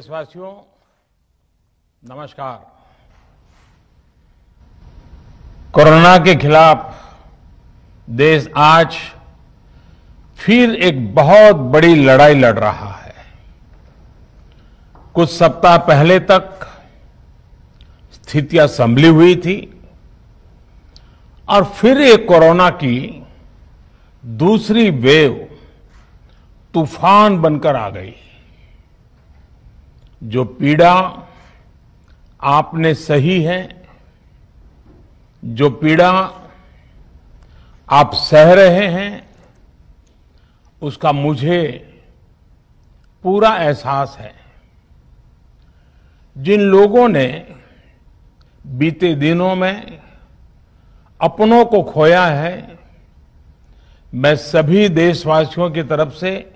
देशवासियों, नमस्कार। कोरोना के खिलाफ देश आज फिर एक बहुत बड़ी लड़ाई लड़ रहा है। कुछ सप्ताह पहले तक स्थितियां संभली हुई थी और फिर एक कोरोना की दूसरी वेव तूफान बनकर आ गई। जो पीड़ा आपने सही है, जो पीड़ा आप सह रहे हैं, उसका मुझे पूरा एहसास है। जिन लोगों ने बीते दिनों में अपनों को खोया है, मैं सभी देशवासियों की तरफ से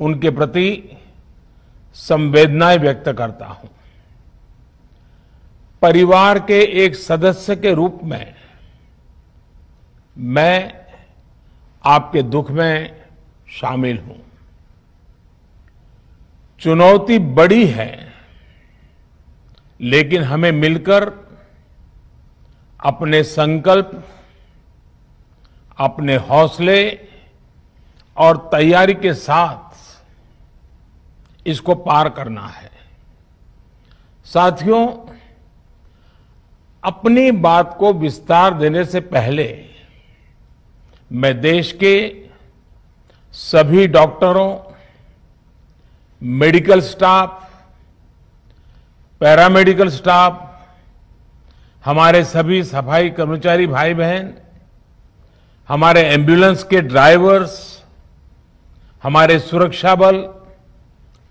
उनके प्रति संवेदनाएं व्यक्त करता हूं। परिवार के एक सदस्य के रूप में मैं आपके दुख में शामिल हूं। चुनौती बड़ी है, लेकिन हमें मिलकर अपने संकल्प, अपने हौसले और तैयारी के साथ इसको पार करना है। साथियों, अपनी बात को विस्तार देने से पहले मैं देश के सभी डॉक्टरों, मेडिकल स्टाफ, पैरामेडिकल स्टाफ, हमारे सभी सफाई कर्मचारी भाई बहन, हमारे एम्बुलेंस के ड्राइवर्स, हमारे सुरक्षा बल,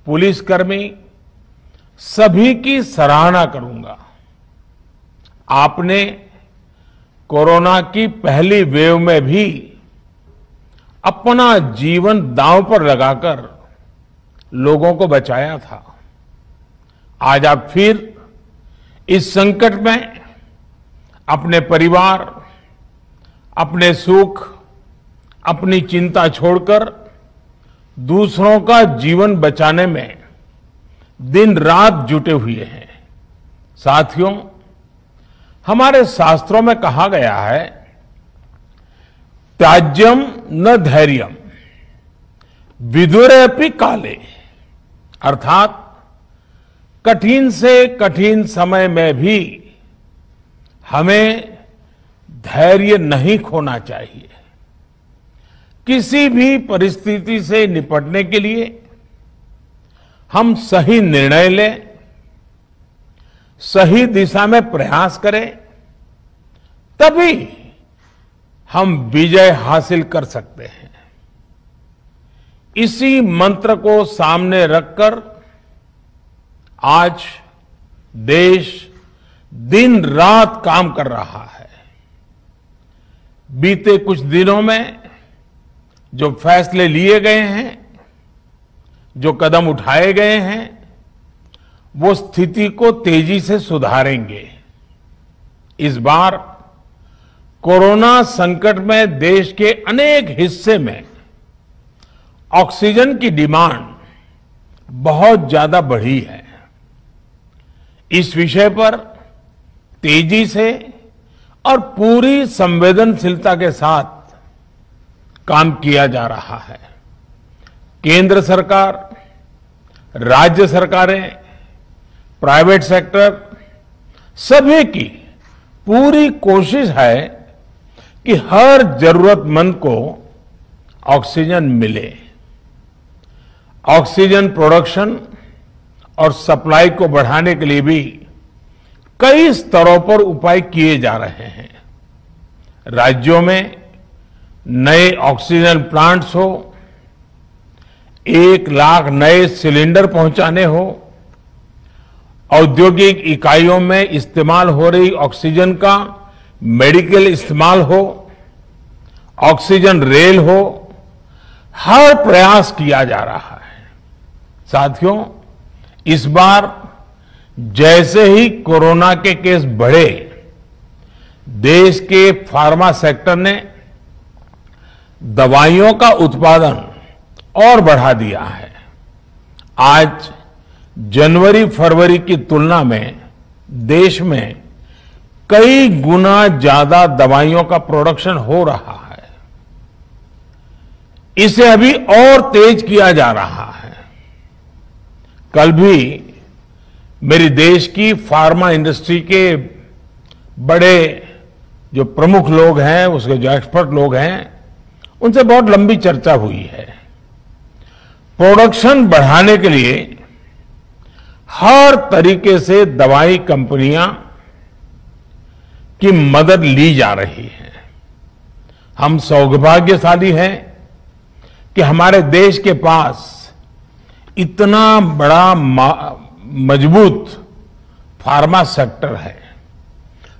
पुलिसकर्मी, सभी की सराहना करूंगा। आपने कोरोना की पहली वेव में भी अपना जीवन दांव पर लगाकर लोगों को बचाया था। आज आप फिर इस संकट में अपने परिवार, अपने सुख, अपनी चिंता छोड़कर दूसरों का जीवन बचाने में दिन रात जुटे हुए हैं। साथियों, हमारे शास्त्रों में कहा गया है, त्याज्यम न धैर्यम विदुरेऽपि काले, अर्थात कठिन से कठिन समय में भी हमें धैर्य नहीं खोना चाहिए। किसी भी परिस्थिति से निपटने के लिए हम सही निर्णय लें, सही दिशा में प्रयास करें, तभी हम विजय हासिल कर सकते हैं। इसी मंत्र को सामने रखकर आज देश दिन रात काम कर रहा है। बीते कुछ दिनों में जो फैसले लिए गए हैं, जो कदम उठाए गए हैं, वो स्थिति को तेजी से सुधारेंगे। इस बार कोरोना संकट में देश के अनेक हिस्से में ऑक्सीजन की डिमांड बहुत ज्यादा बढ़ी है। इस विषय पर तेजी से और पूरी संवेदनशीलता के साथ काम किया जा रहा है। केंद्र सरकार, राज्य सरकारें, प्राइवेट सेक्टर, सभी की पूरी कोशिश है कि हर जरूरतमंद को ऑक्सीजन मिले। ऑक्सीजन प्रोडक्शन और सप्लाई को बढ़ाने के लिए भी कई स्तरों पर उपाय किए जा रहे हैं। राज्यों में नए ऑक्सीजन प्लांट्स हो, 1 लाख नए सिलेंडर पहुंचाने हो, औद्योगिक इकाइयों में इस्तेमाल हो रही ऑक्सीजन का मेडिकल इस्तेमाल हो, ऑक्सीजन रेल हो, हर प्रयास किया जा रहा है। साथियों, इस बार जैसे ही कोरोना के केस बढ़े, देश के फार्मा सेक्टर ने दवाइयों का उत्पादन और बढ़ा दिया है। आज जनवरी फरवरी की तुलना में देश में कई गुना ज्यादा दवाइयों का प्रोडक्शन हो रहा है। इसे अभी और तेज किया जा रहा है। कल भी मेरी देश की फार्मा इंडस्ट्री के बड़े जो प्रमुख लोग हैं, उसके जो एक्सपर्ट लोग हैं, उनसे बहुत लंबी चर्चा हुई है। प्रोडक्शन बढ़ाने के लिए हर तरीके से दवाई कंपनियां की मदद ली जा रही है। हम सौभाग्यशाली हैं कि हमारे देश के पास इतना बड़ा मजबूत फार्मा सेक्टर है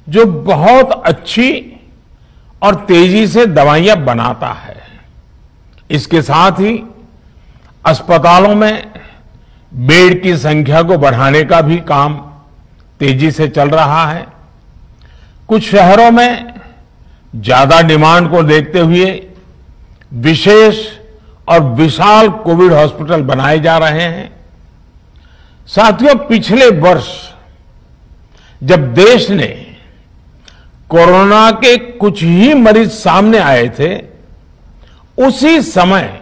जो बहुत अच्छी और तेजी से दवाइयां बनाता है। इसके साथ ही अस्पतालों में बेड की संख्या को बढ़ाने का भी काम तेजी से चल रहा है। कुछ शहरों में ज्यादा डिमांड को देखते हुए विशेष और विशाल कोविड हॉस्पिटल बनाए जा रहे हैं। साथियों, पिछले वर्ष जब देश ने कोरोना के कुछ ही मरीज सामने आए थे, उसी समय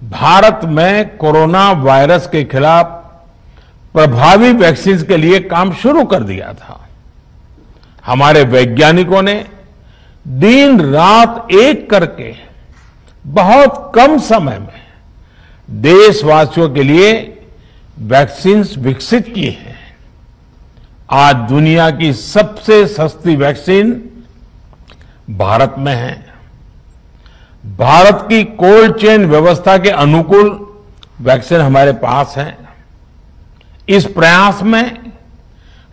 भारत में कोरोना वायरस के खिलाफ प्रभावी वैक्सीन के लिए काम शुरू कर दिया था। हमारे वैज्ञानिकों ने दिन रात एक करके बहुत कम समय में देशवासियों के लिए वैक्सीन विकसित की है। आज दुनिया की सबसे सस्ती वैक्सीन भारत में है। भारत की कोल्ड चेन व्यवस्था के अनुकूल वैक्सीन हमारे पास है। इस प्रयास में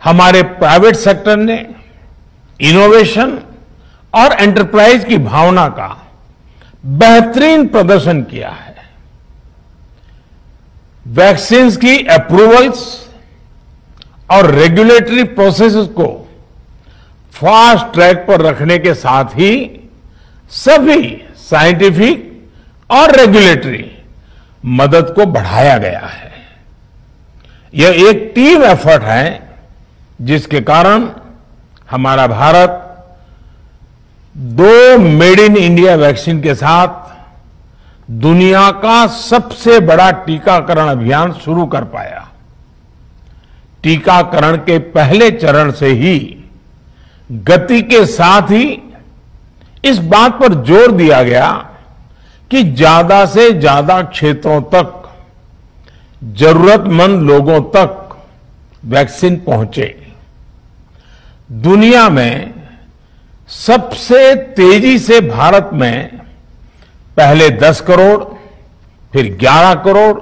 हमारे प्राइवेट सेक्टर ने इनोवेशन और एंटरप्राइज की भावना का बेहतरीन प्रदर्शन किया है। वैक्सीन की अप्रूवल्स और रेगुलेटरी प्रोसेसेस को फास्ट ट्रैक पर रखने के साथ ही सभी साइंटिफिक और रेगुलेटरी मदद को बढ़ाया गया है। यह एक टीम एफर्ट है जिसके कारण हमारा Bharat 2 made in India vaccine के साथ दुनिया का सबसे बड़ा टीकाकरण अभियान शुरू कर पाया। टीकाकरण के पहले चरण से ही गति के साथ ही इस बात पर जोर दिया गया कि ज्यादा से ज्यादा क्षेत्रों तक, जरूरतमंद लोगों तक वैक्सीन पहुंचे। दुनिया में सबसे तेजी से भारत में पहले 10 करोड़, फिर 11 करोड़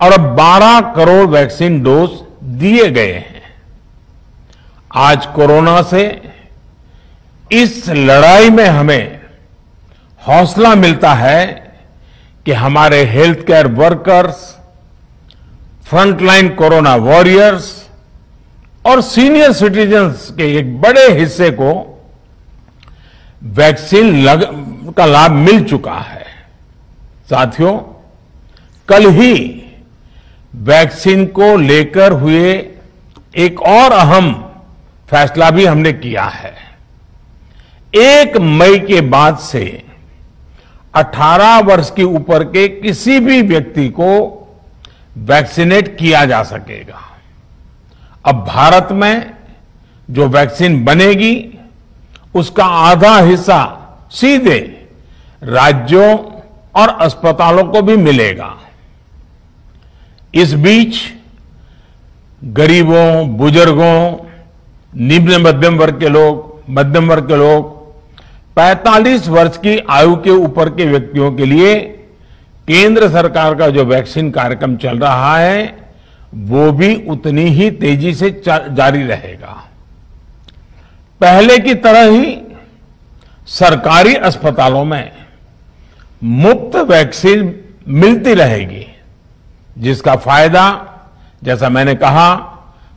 और अब 12 करोड़ वैक्सीन डोज दिए गए हैं। आज कोरोना से इस लड़ाई में हमें हौसला मिलता है कि हमारे health care workers, frontline corona warriors और सीनियर सिटीजन्स के एक बड़े हिस्से को वैक्सीन का लाभ मिल चुका है। साथियों, कल ही वैक्सीन को लेकर हुए एक और अहम फैसला भी हमने किया है। 1 मई के बाद से 18 वर्ष के ऊपर के किसी भी व्यक्ति को वैक्सीनेट किया जा सकेगा। अब भारत में जो वैक्सीन बनेगी उसका आधा हिस्सा सीधे राज्यों और अस्पतालों को भी मिलेगा। इस बीच गरीबों, बुजुर्गों, निम्न मध्यम वर्ग के लोग 45 वर्ष की आयु के ऊपर के व्यक्तियों के लिए केंद्र सरकार का जो वैक्सीन कार्यक्रम चल रहा है वो भी उतनी ही तेजी से जारी रहेगा। पहले की तरह ही सरकारी अस्पतालों में मुफ्त वैक्सीन मिलती रहेगी, जिसका फायदा, जैसा मैंने कहा,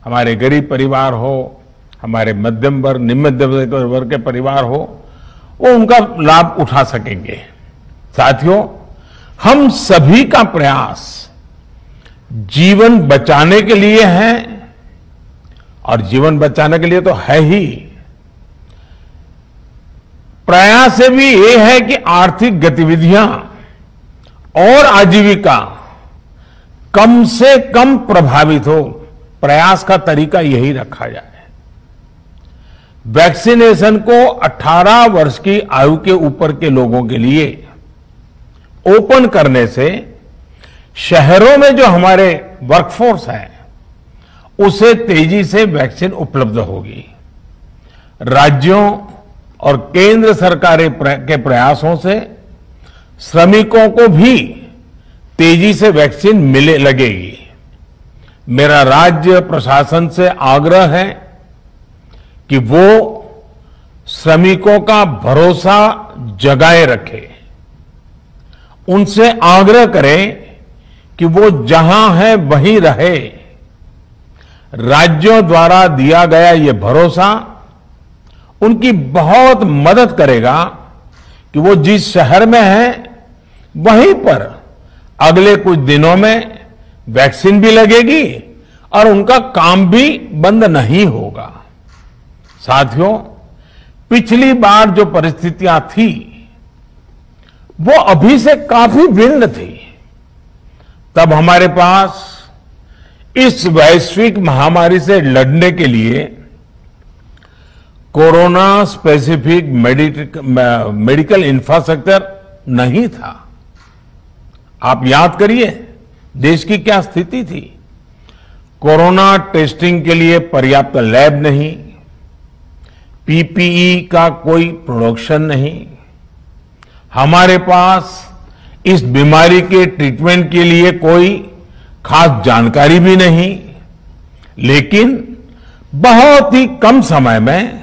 हमारे गरीब परिवार हो, हमारे मध्यम वर्ग, निम्न मध्यम वर्ग के परिवार हो, वो उनका लाभ उठा सकेंगे। साथियों, हम सभी का प्रयास जीवन बचाने के लिए है, और जीवन बचाने के लिए तो है ही, प्रयास से भी ये है कि आर्थिक गतिविधियां और आजीविका कम से कम प्रभावित हो। प्रयास का तरीका यही रखा जाए। वैक्सीनेशन को 18 वर्ष की आयु के ऊपर के लोगों के लिए ओपन करने से शहरों में जो हमारे वर्कफोर्स है उसे तेजी से वैक्सीन उपलब्ध होगी। राज्यों और केंद्र सरकार के प्रयासों से श्रमिकों को भी तेजी से वैक्सीन मिले लगेगी। मेरा राज्य प्रशासन से आग्रह है कि वो श्रमिकों का भरोसा जगाए रखे। उनसे आग्रह करें कि वो जहां है वहीं रहे। राज्यों द्वारा दिया गया ये भरोसा उनकी बहुत मदद करेगा कि वो जिस शहर में है वहीं पर अगले कुछ दिनों में वैक्सीन भी लगेगी और उनका काम भी बंद नहीं होगा। साथियों, पिछली बार जो परिस्थितियां थी वो अभी से काफी भिन्न थी। तब हमारे पास इस वैश्विक महामारी से लड़ने के लिए कोरोना स्पेसिफिक मेडिकल इंफ्रास्ट्रक्चर नहीं था। आप याद करिए देश की क्या स्थिति थी। कोरोना टेस्टिंग के लिए पर्याप्त लैब नहीं, पीपीई का कोई प्रोडक्शन नहीं, हमारे पास इस बीमारी के ट्रीटमेंट के लिए कोई खास जानकारी भी नहीं। लेकिन बहुत ही कम समय में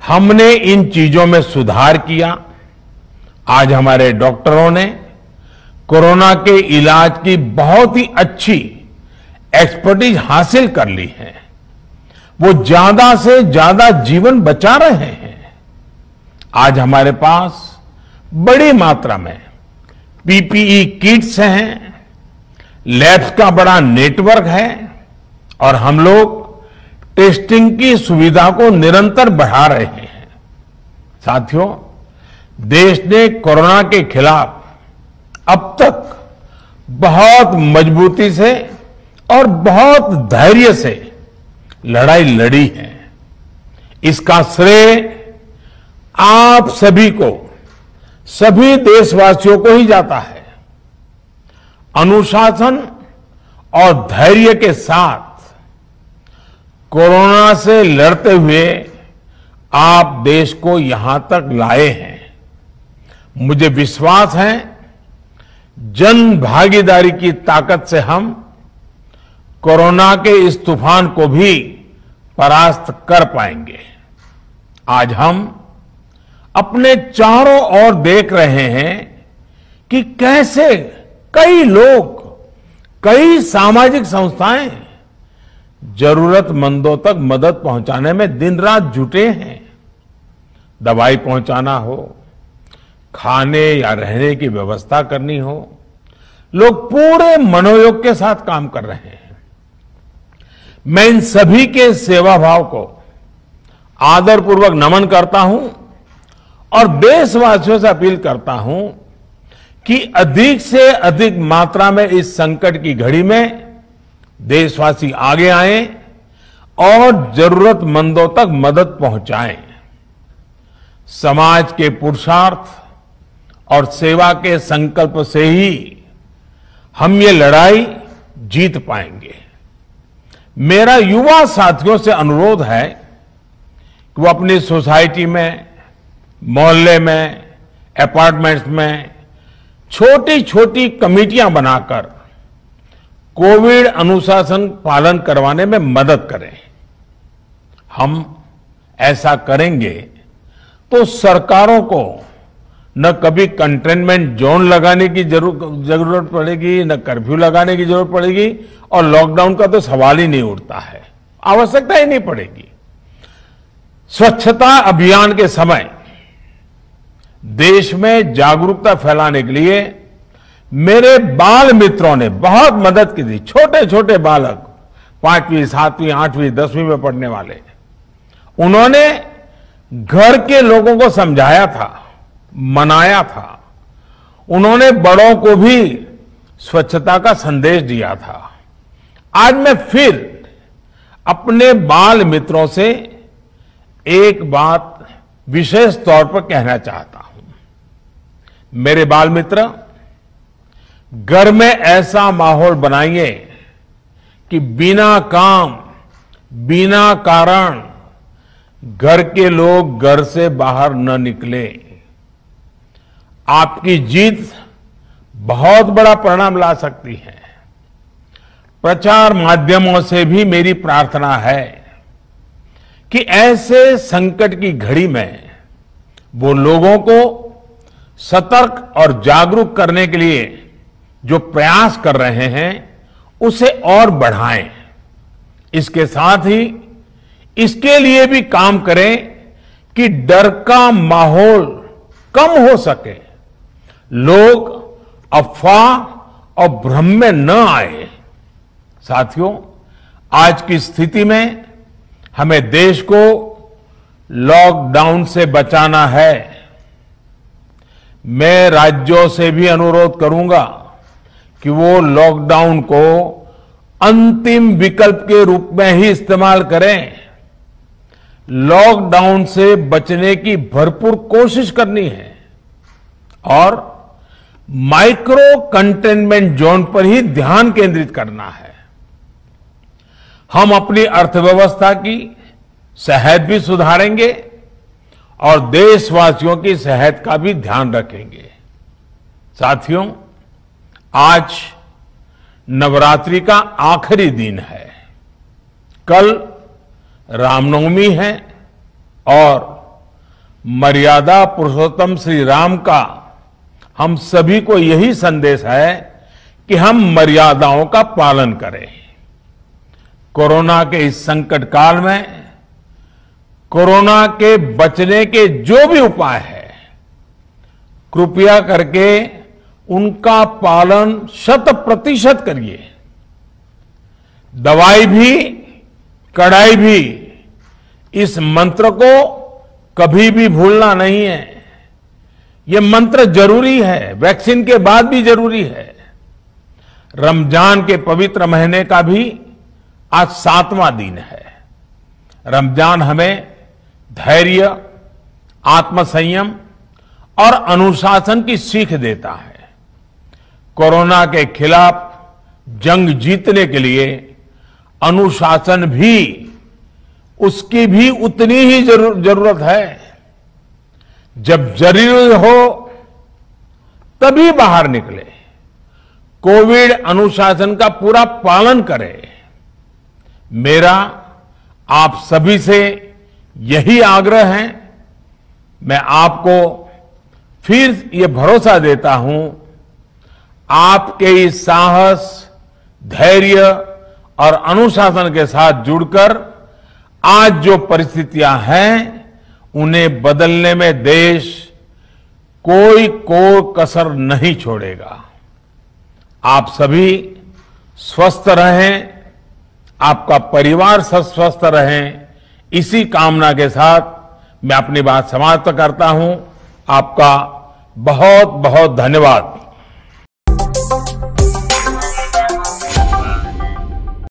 हमने इन चीजों में सुधार किया। आज हमारे डॉक्टरों ने कोरोना के इलाज की बहुत ही अच्छी एक्सपर्टीज हासिल कर ली है। वो ज्यादा से ज्यादा जीवन बचा रहे हैं। आज हमारे पास बड़ी मात्रा में पीपीई किट्स हैं, लैब्स का बड़ा नेटवर्क है और हम लोग टेस्टिंग की सुविधा को निरंतर बढ़ा रहे हैं। साथियों, देश ने कोरोना के खिलाफ अब तक बहुत मजबूती से और बहुत धैर्य से लड़ाई लड़ी है। इसका श्रेय आप सभी को, सभी देशवासियों को ही जाता है। अनुशासन और धैर्य के साथ कोरोना से लड़ते हुए आप देश को यहां तक लाए हैं। मुझे विश्वास है जन भागीदारी की ताकत से हम कोरोना के इस तूफान को भी परास्त कर पाएंगे। आज हम अपने चारों ओर देख रहे हैं कि कैसे कई लोग, कई सामाजिक संस्थाएं जरूरतमंदों तक मदद पहुंचाने में दिन रात जुटे हैं। दवाई पहुंचाना हो, खाने या रहने की व्यवस्था करनी हो, लोग पूरे मनोयोग के साथ काम कर रहे हैं। मैं इन सभी के सेवा भाव को आदरपूर्वक नमन करता हूं और देशवासियों से अपील करता हूं कि अधिक से अधिक मात्रा में इस संकट की घड़ी में देशवासी आगे आएं और जरूरतमंदों तक मदद पहुंचाएं। समाज के पुरुषार्थ और सेवा के संकल्प से ही हम ये लड़ाई जीत पाएंगे। मेरा युवा साथियों से अनुरोध है कि वो अपनी सोसाइटी में, मोहल्ले में, अपार्टमेंट्स में छोटी छोटी कमेटियां बनाकर कोविड अनुशासन पालन करवाने में मदद करें। हम ऐसा करेंगे तो सरकारों को न कभी कंटेनमेंट जोन लगाने की जरूरत पड़ेगी, न कर्फ्यू लगाने की जरूरत पड़ेगी और लॉकडाउन का तो सवाल ही नहीं उठता है, आवश्यकता ही नहीं पड़ेगी। स्वच्छता अभियान के समय देश में जागरूकता फैलाने के लिए मेरे बाल मित्रों ने बहुत मदद की थी। छोटे छोटे बालक, 5वीं, 7वीं, 8वीं, 10वीं में पढ़ने वाले, उन्होंने घर के लोगों को समझाया था, मनाया था। उन्होंने बड़ों को भी स्वच्छता का संदेश दिया था। आज मैं फिर अपने बाल मित्रों से एक बात विशेष तौर पर कहना चाहता हूं। मेरे बाल मित्र, घर में ऐसा माहौल बनाइए कि बिना काम, बिना कारण घर के लोग घर से बाहर न निकले। आपकी जीत बहुत बड़ा परिणाम ला सकती है। प्रचार माध्यमों से भी मेरी प्रार्थना है कि ऐसे संकट की घड़ी में वो लोगों को सतर्क और जागरूक करने के लिए जो प्रयास कर रहे हैं उसे और बढ़ाएं। इसके साथ ही इसके लिए भी काम करें कि डर का माहौल कम हो सके, लोग अफवाह और भ्रम में न आए। साथियों, आज की स्थिति में हमें देश को लॉकडाउन से बचाना है। मैं राज्यों से भी अनुरोध करूंगा कि वो लॉकडाउन को अंतिम विकल्प के रूप में ही इस्तेमाल करें। लॉकडाउन से बचने की भरपूर कोशिश करनी है और माइक्रो कंटेनमेंट जोन पर ही ध्यान केंद्रित करना है। हम अपनी अर्थव्यवस्था की सेहत भी सुधारेंगे और देशवासियों की सेहत का भी ध्यान रखेंगे। साथियों, आज नवरात्रि का आखिरी दिन है। कल रामनवमी है और मर्यादा पुरुषोत्तम श्री राम का हम सभी को यही संदेश है कि हम मर्यादाओं का पालन करें। कोरोना के इस संकट काल में कोरोना के बचने के जो भी उपाय है, कृपया करके उनका पालन 100% करिए। दवाई भी, कड़ाई भी, इस मंत्र को कभी भी भूलना नहीं है। ये मंत्र जरूरी है, वैक्सीन के बाद भी जरूरी है। रमजान के पवित्र महीने का भी आज 7वां दिन है। रमजान हमें धैर्य, आत्मसंयम और अनुशासन की सीख देता है। कोरोना के खिलाफ जंग जीतने के लिए अनुशासन भी, उसकी भी उतनी ही जरूरत है। जब जरूरी हो तभी बाहर निकले। कोविड अनुशासन का पूरा पालन करें। मेरा आप सभी से यही आग्रह है। मैं आपको फिर ये भरोसा देता हूं, आपके इस साहस, धैर्य और अनुशासन के साथ जुड़कर आज जो परिस्थितियां हैं उन्हें बदलने में देश कोई कसर नहीं छोड़ेगा। आप सभी स्वस्थ रहें, आपका परिवार स्वस्थ रहे, इसी कामना के साथ मैं अपनी बात समाप्त करता हूं। आपका बहुत बहुत धन्यवाद।